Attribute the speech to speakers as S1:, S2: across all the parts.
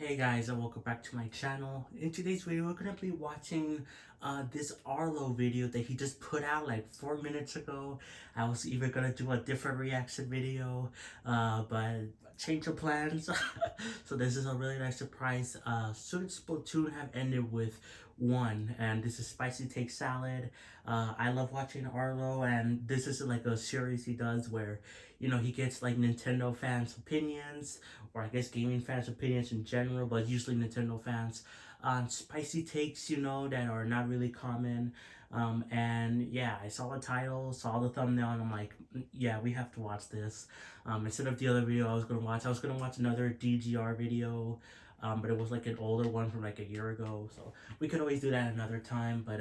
S1: Hey guys, and welcome back to my channel. In today's video, we're gonna be watching this Arlo video that he just put out like 4 minutes ago. I was even gonna do a different reaction video, but change of plans. So this is a really nice surprise. Soon Splatoon have ended with one, and this is Spicy Take Salad. I love watching Arlo, and this is like a series he does where, he gets like Nintendo fans' opinions, or I guess gaming fans' opinions in general, but usually Nintendo fans on spicy takes, that are not really common. And yeah, I saw the title, saw the thumbnail, and I'm like, yeah, we have to watch this. Instead of the other video I was gonna watch another DGR video, but it was like an older one from like a year ago, so we could always do that another time. But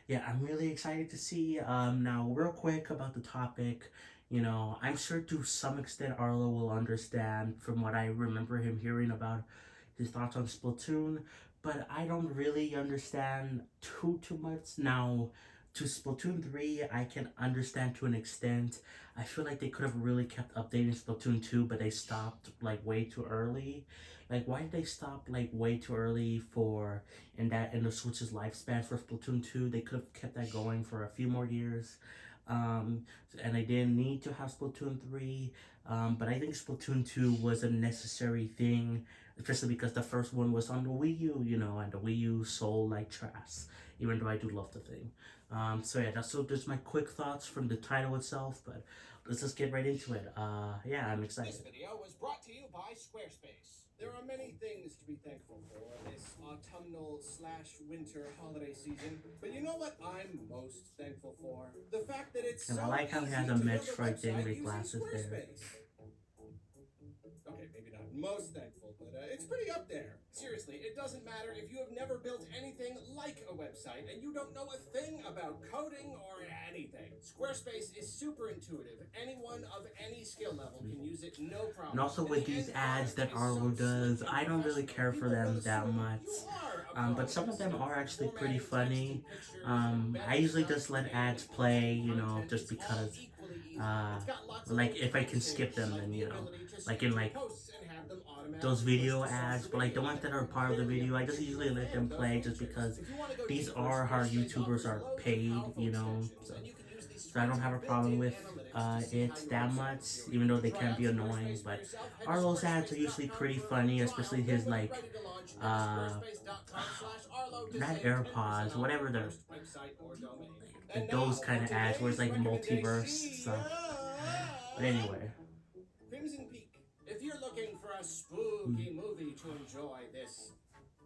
S1: yeah, I'm really excited to see. Now, real quick about the topic. I'm sure to some extent Arlo will understand from what I remember him hearing about his thoughts on Splatoon, but I don't really understand too much. Now, to Splatoon 3, I can understand to an extent. I feel like they could have really kept updating Splatoon 2, but they stopped like way too early. Like, why did they stop like way too early for in the Switch's lifespan for Splatoon 2? They could have kept that going for a few more years. Um, and I didn't need to have Splatoon 3, but I think Splatoon 2 was a necessary thing, especially because the first one was on the Wii U, and the Wii U sold like trash, even though I do love the thing. So yeah, that's just my quick thoughts from the title itself, but let's just get right into it. Yeah, I'm excited.
S2: This video was brought to you by Squarespace. There are many things to be thankful for this autumnal slash winter holiday season, but you know what I'm most thankful for? The fact that it's
S1: And I
S2: so
S1: like how he
S2: easy
S1: has a
S2: to build a
S1: Metroid thing
S2: website
S1: with
S2: using
S1: glasses there.
S2: Squarespace. Okay, maybe not most thankful, but it's pretty up there. Seriously, it doesn't matter if you have never built anything like a website and you don't know a thing about coding or anything. Squarespace is super intuitive. Anyone of any skill level can use it, no problem.
S1: And also with these ads that Arlo does, I don't really care for them that much. But some of them are actually pretty funny. I usually just let ads play, just because, uh, like if I can skip them, then, like in like those video ads, but like the ones that are part of the video, I just usually let them play just because these are how YouTubers are paid, so I don't have a problem with it that much, even though they can be annoying. But Arlo's ads are usually pretty funny, especially his like uh not AirPods, whatever they're like those kind of ads where it's like multiverse stuff. But anyway.
S2: Crimson Peak. If you're looking for a spooky movie to enjoy this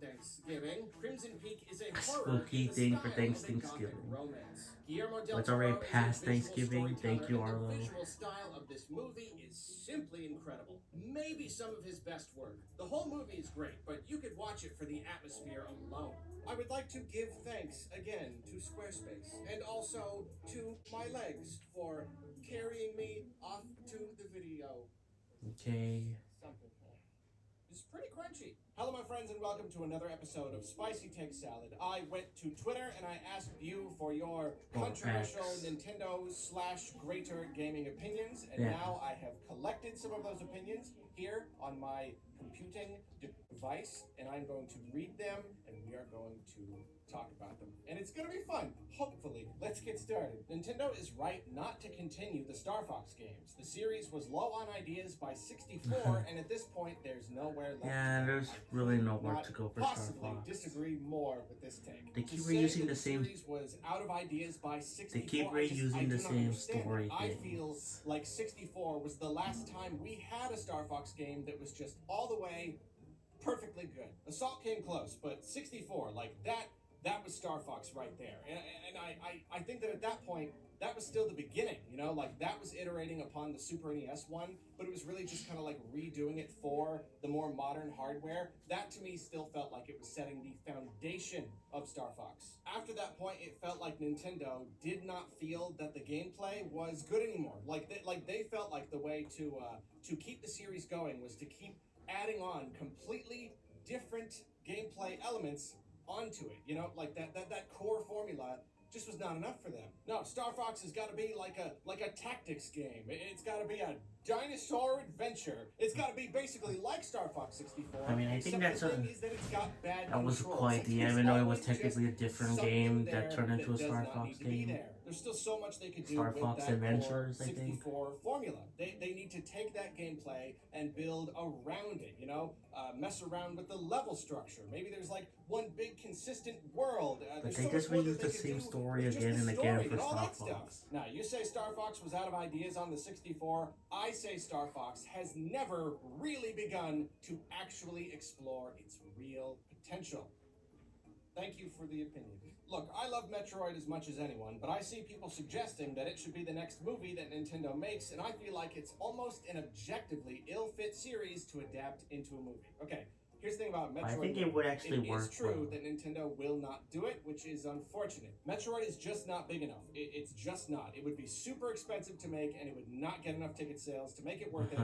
S2: Thanksgiving, Crimson Peak is a horror
S1: Spooky thing for Thanksgiving.
S2: romance. Guillermo del
S1: It's already
S2: Toro is a
S1: past
S2: visual
S1: Thanksgiving. Thank
S2: storyteller,
S1: you,
S2: and
S1: Arlo.
S2: the visual style of this movie is simply incredible. Maybe some of his best work. The whole movie is great, but you could watch it for the atmosphere alone. I would like to give thanks again to Squarespace, and also to my legs for carrying me off to the video.
S1: Okay.
S2: Something here. It's pretty crunchy. Hello, my friends, and welcome to another episode of Spicy Take Salad. I went to Twitter and I asked you for your controversial Nintendo slash greater gaming opinions, and now I have collected some of those opinions here on my computing device, and I'm going to read them, and we are going to talk about them. And it's going to be fun, hopefully. Let's get started. Nintendo is right not to continue the Star Fox games. The series was low on ideas by 64, and at this point, there's nowhere left.
S1: Yeah, there's really nowhere to go for Star Fox.
S2: Disagree more with this take.
S1: They keep reusing the same.
S2: Series was out of ideas by 64.
S1: They keep reusing the same story.
S2: I feel like 64 was the last time we had a Star Fox game that was just all the way perfectly good. Assault came close, but 64, like that was Star Fox right there. And I think that at that point, that was still the beginning, like that was iterating upon the Super NES one, but it was really just kind of like redoing it for the more modern hardware. That to me still felt like it was setting the foundation of Star Fox. After that point, it felt like Nintendo did not feel that the gameplay was good anymore. Like they felt like the way to keep the series going was to keep adding on completely different gameplay elements onto it, like that core formula just was not enough for them. No, Star Fox has got to be like a tactics game. It's got to be a dinosaur adventure. It's got to be basically like Star Fox 64.
S1: I mean, I think that's
S2: the thing is that it's got bad
S1: that was
S2: controls.
S1: quite the
S2: There's
S1: even though it was
S2: always
S1: technically a
S2: just
S1: different
S2: something
S1: game
S2: there
S1: that turned into a
S2: does
S1: Star
S2: not
S1: Fox
S2: need to be
S1: game.
S2: there. There's still so much they could do
S1: Star
S2: with
S1: Fox
S2: that
S1: Adventures,
S2: core
S1: I think.
S2: 64 formula. They need to take that gameplay and build around it, you know? Mess around with the level structure. Maybe there's like one big consistent world.
S1: But they just reused the same story again and again for Star Fox.
S2: Now, you say Star Fox was out of ideas on the 64. I say Star Fox has never really begun to actually explore its real potential. Thank you for the opinion. Look, I love Metroid as much as anyone, but I see people suggesting that it should be the next movie that Nintendo makes, and I feel like it's almost an objectively ill-fit series to adapt into a movie. Okay, here's the thing about Metroid.
S1: I think it would actually work.
S2: It is true that Nintendo will not do it, which is unfortunate. Metroid is just not big enough. It's just not. It would be super expensive to make, and it would not get enough ticket sales to make it worth it.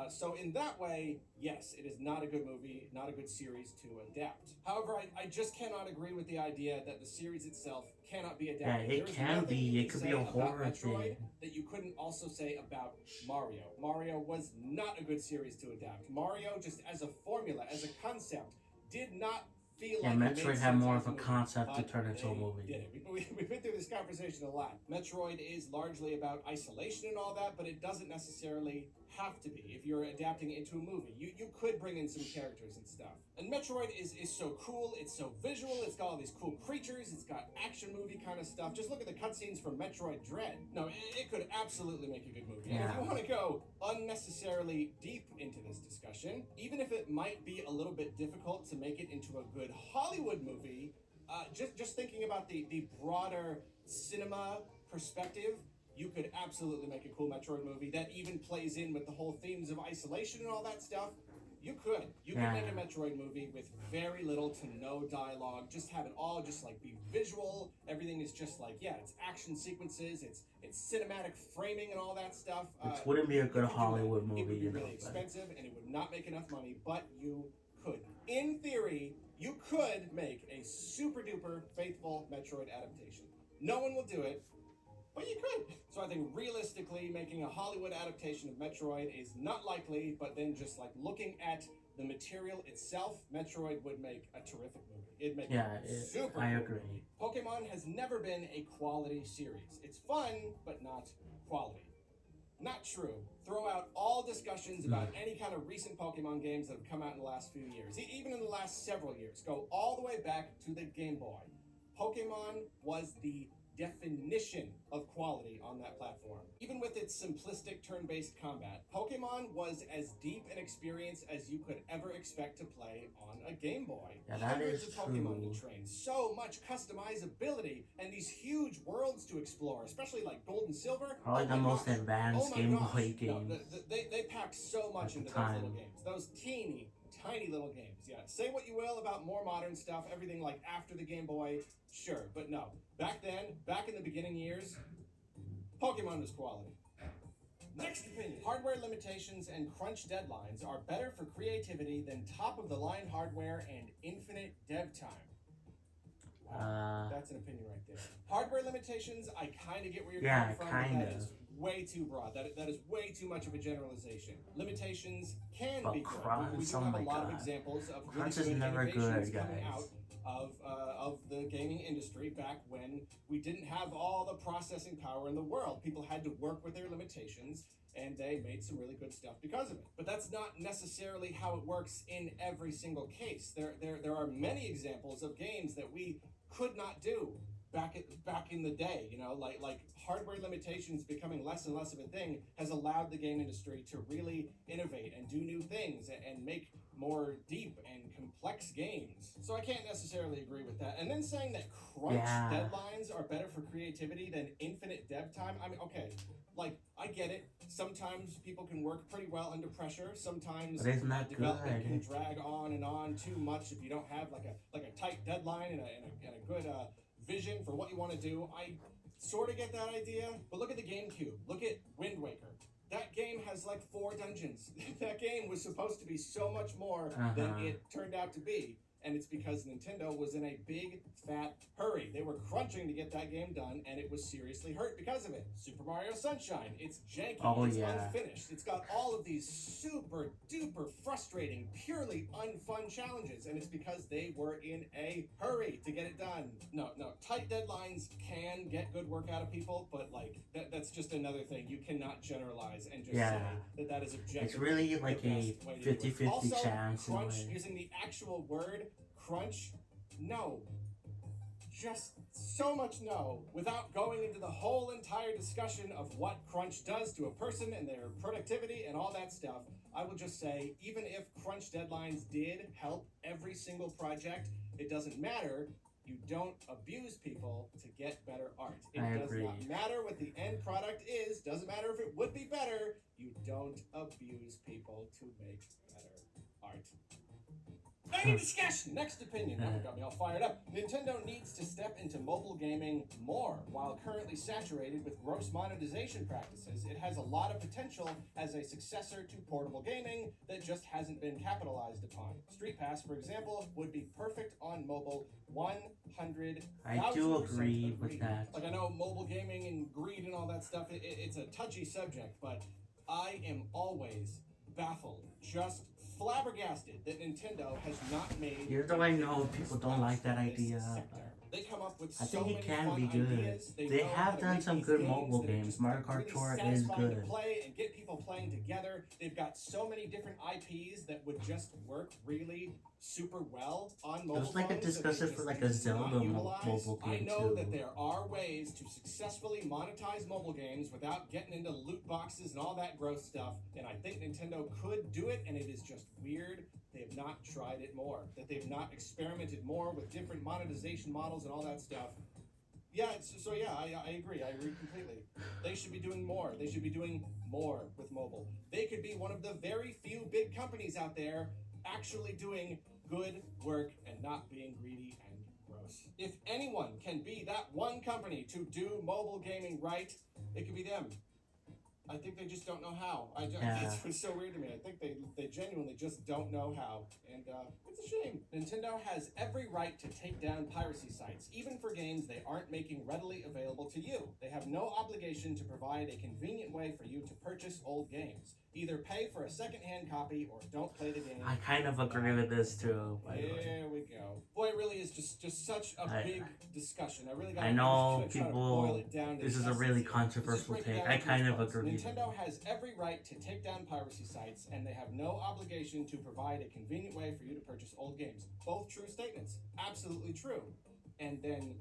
S2: So in that way, yes, it is not a good movie, not a good series to adapt. However, I just cannot agree with the idea that the series itself cannot be adapted.
S1: Yeah, it can be. It could be a horror thing.
S2: That you couldn't also say about Mario. Mario was not a good series to adapt. Mario, just as a formula, as a concept, did not feel like
S1: Metroid had more of a concept to turn into a movie.
S2: Did it. We've been through this conversation a lot. Metroid is largely about isolation and all that, but it doesn't necessarily have to be. If you're adapting it into a movie, you could bring in some characters and stuff. And Metroid is so cool, it's so visual, it's got all these cool creatures, it's got action movie kind of stuff. Just look at the cutscenes from Metroid Dread. No, it could absolutely make a good movie.
S1: Yeah.
S2: And if you want to go unnecessarily deep into this discussion, even if it might be a little bit difficult to make it into a good Hollywood movie, just thinking about the broader cinema perspective, you could absolutely make a cool Metroid movie that even plays in with the whole themes of isolation and all that stuff. You could make a Metroid movie with very little to no dialogue. Just have it all just like be visual. Everything is just like, yeah, it's action sequences, it's cinematic framing and all that stuff.
S1: Which wouldn't be a good Hollywood movie,
S2: it would be
S1: you know.
S2: really expensive and it would not make enough money, but you could. In theory, you could make a super duper faithful Metroid adaptation. No one will do it, but you could. So I think realistically, making a Hollywood adaptation of Metroid is not likely, but then just like looking at the material itself, Metroid would make a terrific movie. It'd make super
S1: I
S2: cool.
S1: agree.
S2: Pokemon has never been a quality series. It's fun, but not quality. Not true. Throw out all discussions about any kind of recent Pokemon games that have come out in the last few years, even in the last several years. Go all the way back to the Game Boy. Pokemon was the definition of quality on that platform. Even with its simplistic turn-based combat, Pokemon was as deep an experience as you could ever expect to play on a Game Boy.
S1: Yeah, that
S2: Hundreds
S1: is
S2: of Pokemon
S1: true.
S2: to train, so much customizability, and these huge worlds to explore, especially like Gold and Silver.
S1: Probably the most advanced Game Boy game.
S2: No, they packed so much into those little games. Those tiny little games. Yeah, say what you will about more modern stuff, everything like after the Game Boy, sure, but no. Back then, back in the beginning years, Pokemon was quality. Next opinion. Hardware limitations and crunch deadlines are better for creativity than top-of-the-line hardware and infinite dev time. Wow, that's an opinion right there. Hardware limitations, I kind of get where you're coming from, but that is way too broad. That is way too much of a generalization. Limitations can be good. We do have a lot of examples of really good innovations coming out of the gaming industry back when we didn't have all the processing power in the world. People had to work with their limitations, and they made some really good stuff because of it. But that's not necessarily how it works in every single case. There are many examples of games that we could not do back in the day, you know, like hardware limitations becoming less and less of a thing has allowed the game industry to really innovate and do new things and make more deep and complex games. So I can't necessarily agree with that. And then saying that crunch deadlines are better for creativity than infinite dev time, I mean, okay, like, I get it. Sometimes people can work pretty well under pressure. Sometimes development can drag on and on too much if you don't have like a tight deadline and a good vision for what you want to do. I sort of get that idea, but look at the GameCube. Look at Wind Waker. That game has like 4 dungeons. That game was supposed to be so much more than it turned out to be. and it's because Nintendo was in a big fat hurry. They were crunching to get that game done, and it was seriously hurt because of it. Super Mario Sunshine, it's janky, it's unfinished, it's got all of these super duper frustrating, purely unfun challenges, and it's because they were in a hurry to get it done. No, tight deadlines can get good work out of people, but like that's just another thing. You cannot generalize and just say that is objective.
S1: It's really like a 50-50 chance.
S2: Crunch, using the actual word crunch, no. Just so much no, without going into the whole entire discussion of what crunch does to a person and their productivity and all that stuff. I will just say, even if crunch deadlines did help every single project, it doesn't matter. You don't abuse people to get better art. It does not matter what the end product is. Doesn't matter if it would be better. You don't abuse people to make better art. Any discussion. Next opinion. That got me all fired up. Nintendo needs to step into mobile gaming more. While currently saturated with gross monetization practices, it has a lot of potential as a successor to portable gaming that just hasn't been capitalized upon. Street Pass, for example, would be perfect on mobile. 100,000%.
S1: I do agree with that.
S2: Like, I know mobile gaming and greed and all that stuff, it's a touchy subject, but I am always baffled, just flabbergasted that Nintendo has not made.
S1: Here's how I know people don't like that idea.
S2: They come up with
S1: I think
S2: so
S1: it can be
S2: many
S1: good.
S2: ideas.
S1: They have done some good mobile games. Mario Kart Tour is good.
S2: To play and get people playing together. They've got so many different IPs that would just work really super well on mobile.
S1: It was like a discussion for like a Zelda mobile game
S2: I know
S1: too.
S2: that there are ways to successfully monetize mobile games without getting into loot boxes and all that gross stuff, and I think Nintendo could do it, and it is just weird they have not tried it more, that they've not experimented more with different monetization models and all that stuff. Yeah, I agree. I agree completely. They should be doing more. They should be doing more with mobile. They could be one of the very few big companies out there actually doing good work and not being greedy and gross. If anyone can be that one company to do mobile gaming right, it could be them. I think they just don't know how. It's so weird to me. I think they genuinely just don't know how. And it's a shame. Nintendo has every right to take down piracy sites, even for games they aren't making readily available to you. They have no obligation to provide a convenient way for you to purchase old games. Either pay for a second-hand copy or don't play the game.
S1: I kind of agree with this too.
S2: There we go. Boy, it really is just such a big discussion.
S1: I know people. This is a really controversial take. I kind of agree.
S2: Nintendo has every right to take down piracy sites, and they have no obligation to provide a convenient way for you to purchase old games. Both true statements. Absolutely true. And then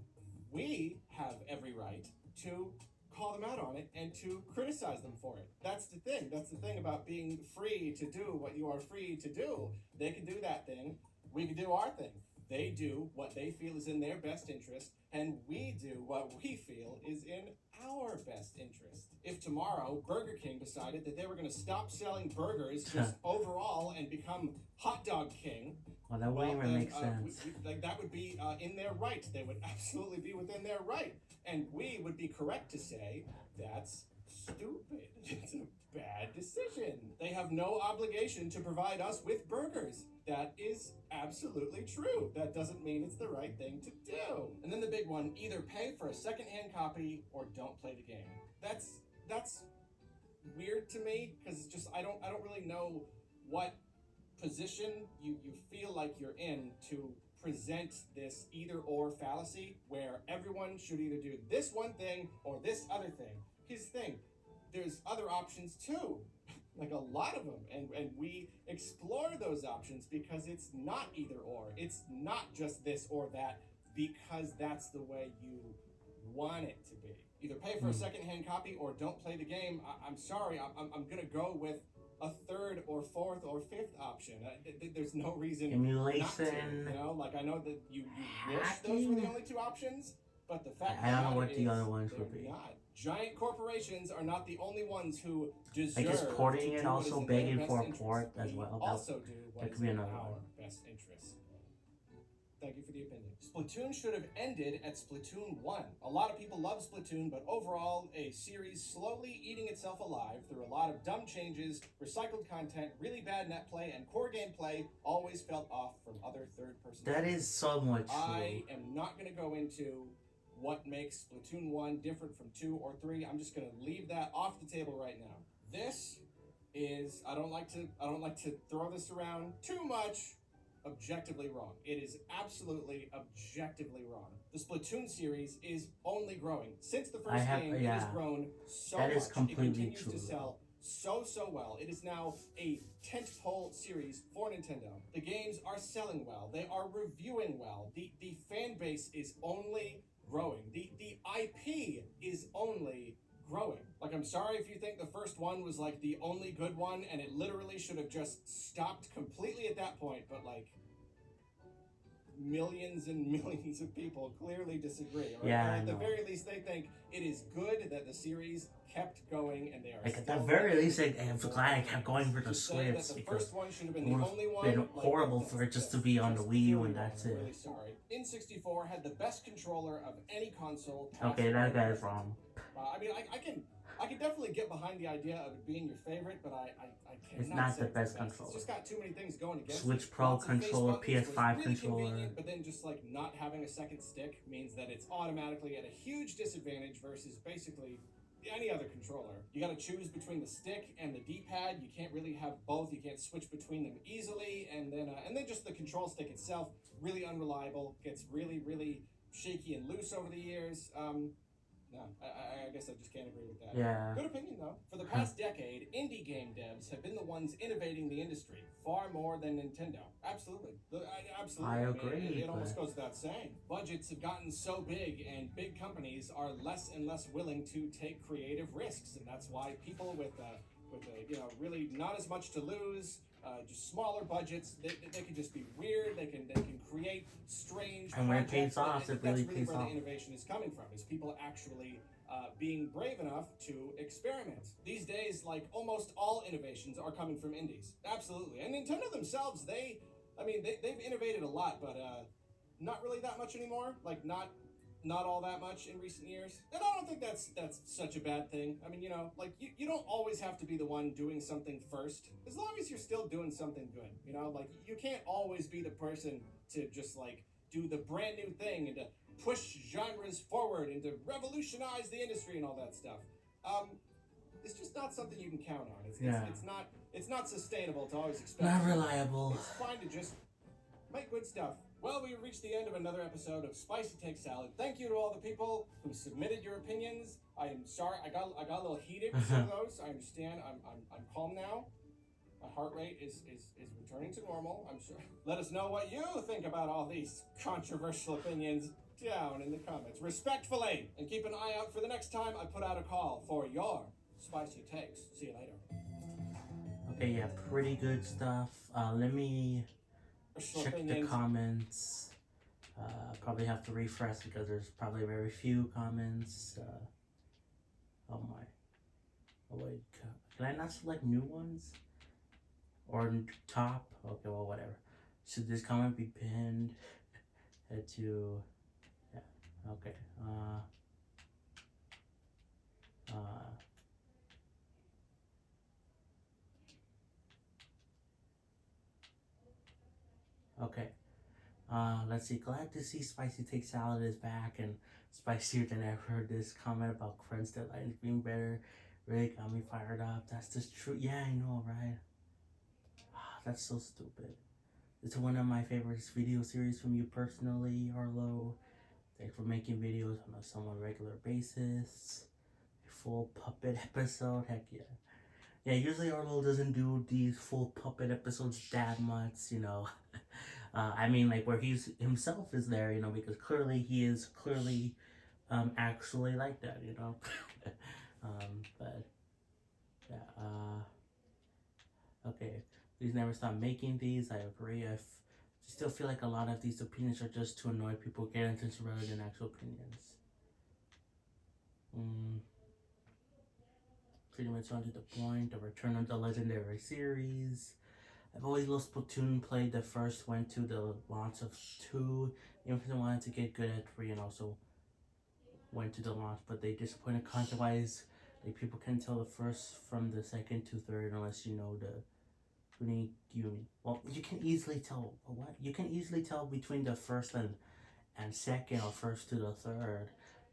S2: we have every right to call them out on it and to criticize them for it. That's the thing. That's the thing about being free to do what you are free to do. They can do that thing. We can do our thing. They do what they feel is in their best interest, and we do what we feel is in our best interest. If tomorrow Burger King decided that they were going to stop selling burgers just overall and become Hot Dog King,
S1: well, that wouldn't even make sense.
S2: That would be in their right. They would absolutely be within their right. And we would be correct to say that's stupid. It's a bad decision. They have no obligation to provide us with burgers. That is absolutely true. That doesn't mean it's the right thing to do. And then the big one, either pay for a second-hand copy or don't play the game. That's weird to me, because it's just I don't really know what position you feel like you're in to present this either-or fallacy where everyone should either do this one thing or this other thing. Here's the thing. There's other options too. Like a lot of them. And we explore those options because it's not either-or. It's not just this or that because that's the way you want it to be. Either pay for a second-hand copy or don't play the game. I'm sorry. I'm going to go with a third or fourth or fifth option. There's no reason
S1: emulation.
S2: Not to, you know, like I know that you wish those were the only two options, but the fact
S1: I don't know what the other ones would be.
S2: Not. Giant corporations are not the only ones who deserve.
S1: Like is porting it also begging for a port as well?
S2: Also do what is in our best interest. Thank you for the opinion. Splatoon should have ended at Splatoon 1. A lot of people love Splatoon, but overall, a series slowly eating itself alive through a lot of dumb changes, recycled content, really bad net play, and core gameplay always felt off from other third-person
S1: That is somewhat true.
S2: I am not going to go into what makes Splatoon 1 different from 2 or 3. I'm just going to leave that off the table right now. This is I don't like to throw this around too much. Objectively wrong. It is absolutely objectively wrong. The Splatoon series is only growing. Since the first game, it has grown so much.
S1: That is completely
S2: it continues
S1: true.
S2: to sell so well. It is now a tentpole series for Nintendo. The games are selling well. They are reviewing well. The fan base is only growing. The IP is only growing. Like, I'm sorry if you think the first one was like the only good one and it literally should have just stopped completely at that point, but like millions and millions of people clearly disagree. Or at the very least they think it is good that the series kept going and they are
S1: like at the very least I'm glad I kept going for the Switch
S2: the
S1: because
S2: first one should have been
S1: it
S2: the
S1: would
S2: only
S1: have
S2: one.
S1: been horrible for it just to be on the Wii U and that's it.
S2: Really sorry. N64 had the best controller of any console.
S1: Okay, that guy's wrong.
S2: I mean, I can definitely get behind the idea of it being your favorite, but I cannot.
S1: It's not
S2: say
S1: the best
S2: it's
S1: controller.
S2: It's just got too many things going against
S1: Switch
S2: it.
S1: Pro controller, PS5
S2: really
S1: controller.
S2: But then just like not having a second stick means that it's automatically at a huge disadvantage versus basically any other controller. You got to choose between the stick and the D-pad. You can't really have both. You can't switch between them easily, and then just the control stick itself really unreliable. Gets really shaky and loose over the years. No, I guess I just can't agree with that.
S1: Yeah.
S2: Good opinion, though. For the past decade, indie game devs have been the ones innovating the industry far more than Nintendo. Absolutely. Absolutely.
S1: I agree.
S2: It almost goes without saying. Budgets have gotten so big, and big companies are less and less willing to take creative risks, and that's why people with really not as much to lose, just smaller budgets, they can just be weird. They can create strange.
S1: And when it pays off, it really pays
S2: where
S1: off.
S2: the innovation is coming from. Is people actually being brave enough to experiment. These days, like almost all innovations are coming from indies. Absolutely, and Nintendo themselves, they've innovated a lot, but not really that much anymore. Like not all that much in recent years. And I don't think that's such a bad thing. I mean, like you don't always have to be the one doing something first. As long as you're still doing something good, like you can't always be the person to just like do the brand new thing and to push genres forward and to revolutionize the industry and all that stuff. It's just not something you can count on. It's not sustainable to always expect.
S1: Not reliable.
S2: It's fine to just make good stuff. Well, we reached the end of another episode of Spicy Take Salad. Thank you to all the people who submitted your opinions. I am sorry, I got a little heated with some of those. I understand. I'm calm now. My heart rate is returning to normal. I'm sure. Let us know what you think about all these controversial opinions down in the comments, respectfully. And keep an eye out for the next time I put out a call for your spicy takes. See you later.
S1: Okay, yeah, pretty good stuff. Let me check the comments. Probably have to refresh because there's probably very few comments. Oh my. Oh wait, can I not select new ones? Or top? Okay, well, whatever. Should this comment be pinned? Head to, yeah, okay. Okay. Let's see. Glad to see Spicy Take Salad is back and spicier than ever. This comment about Crunch Deadlines being better really got me fired up. That's just true. Yeah, I know, right? That's so stupid. It's one of my favorite video series from you personally, Arlo. Thanks for making videos on a somewhat regular basis. A full puppet episode, heck yeah. Yeah, usually Arlo doesn't do these full puppet episodes that much, I mean, like where he's himself is there, because clearly he is actually like that, but yeah, okay. Please never stop making these. I agree. I still feel like a lot of these opinions are just to annoy people, get attention rather than actual opinions. Pretty much onto the point. The return of the legendary series. I've always loved Splatoon. Played the first, went to the launch of 2. Infinite wanted to get good at 3 and also went to the launch, but they disappointed content wise. Like people can tell the first from the second to third unless you know the unique you. Well, you can easily tell what you can easily tell between the first and second or first to the third.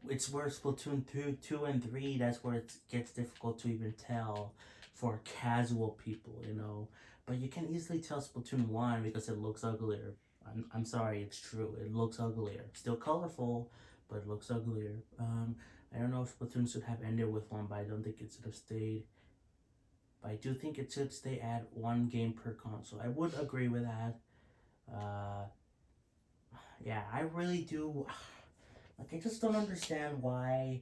S1: It's where Splatoon 2 and 3, that's where it gets difficult to even tell for casual people, you know. But you can easily tell Splatoon 1 because it looks uglier. I'm sorry, it's true. It looks uglier. Still colorful, but it looks uglier. I don't know if Splatoon should have ended with 1, but I don't think it should have stayed. But I do think it should stay at 1 game per console. I would agree with that. Uh, yeah, I really do. Like, I just don't understand why.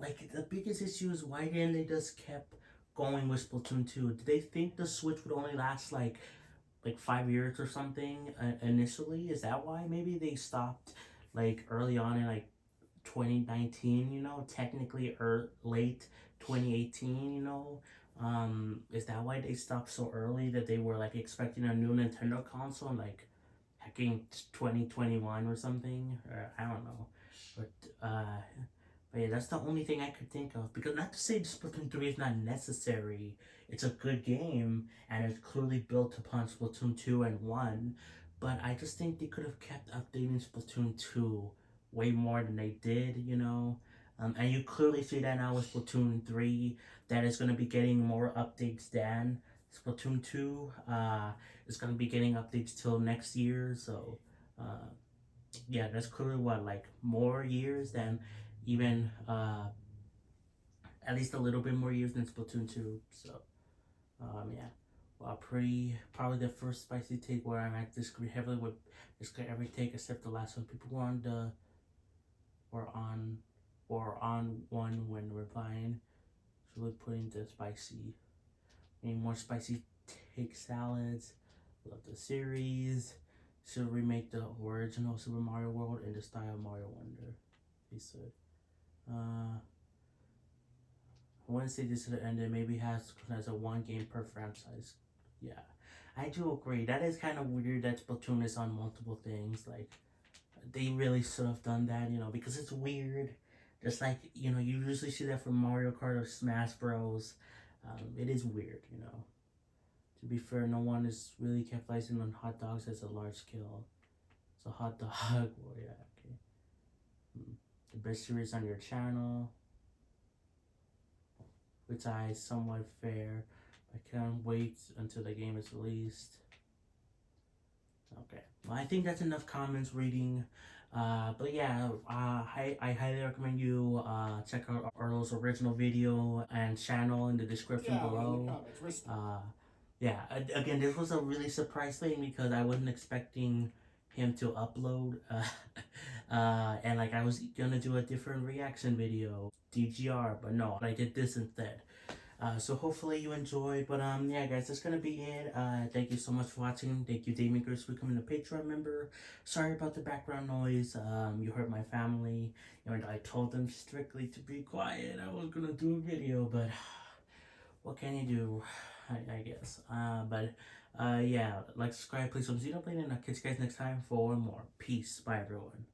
S1: Like, the biggest issue is why didn't they just kept going with Splatoon 2? Did they think the Switch would only last like 5 years or something initially? Is that why maybe they stopped like early on in like 2019? You know, technically late 2018. You know, is that why they stopped so early that they were like expecting a new Nintendo console like hacking 2021 or something? Or I don't know, but but yeah, that's the only thing I could think of. Because not to say Splatoon 3 is not necessary, it's a good game and it's clearly built upon Splatoon 2 and 1. But I just think they could have kept updating Splatoon 2 way more than they did, you know? And you clearly see that now with Splatoon 3, that is going to be getting more updates than Splatoon 2. It's going to be getting updates till next year, so. Uh, yeah, that's clearly what like more years than even at least a little bit more years than Splatoon 2. So yeah, well, pretty probably the first spicy take where I'm at disagree heavily with basically every take except the last one. People were on or on one when replying. So really putting the spicy, any more spicy take salads. Love the series. Should remake the original Super Mario World in the style of Mario Wonder. He said. I wouldn't say this should have ended. Maybe has a 1 game per franchise. Yeah, I do agree. That is kind of weird that Splatoon is on multiple things. Like they really should have done that, you know, because it's weird. Just like you know, you usually see that from Mario Kart or Smash Bros. It is weird, you know. To be fair, no one is really capitalizing on hot dogs as a large scale. It's a hot dog. Well, yeah, okay. The best series on your channel, which I somewhat fair. I can't wait until the game is released. Okay, well, I think that's enough comments reading. But yeah, I highly recommend you check out Arlo's original video and channel in the description
S2: Down in the
S1: below.
S2: comments.
S1: Uh, yeah, again, this was a really surprise thing because I wasn't expecting him to upload. And like I was gonna do a different reaction video, DGR, but no, I did this instead. So hopefully you enjoyed. But yeah, guys, that's gonna be it. Thank you so much for watching. Thank you, Day Makers, for becoming a Patreon member. Sorry about the background noise. You heard my family, and I told them strictly to be quiet. I was gonna do a video, but what can you do? I guess. But yeah, like, subscribe, please. Don't see no play, and I'll catch you guys next time for more. Peace. Bye, everyone.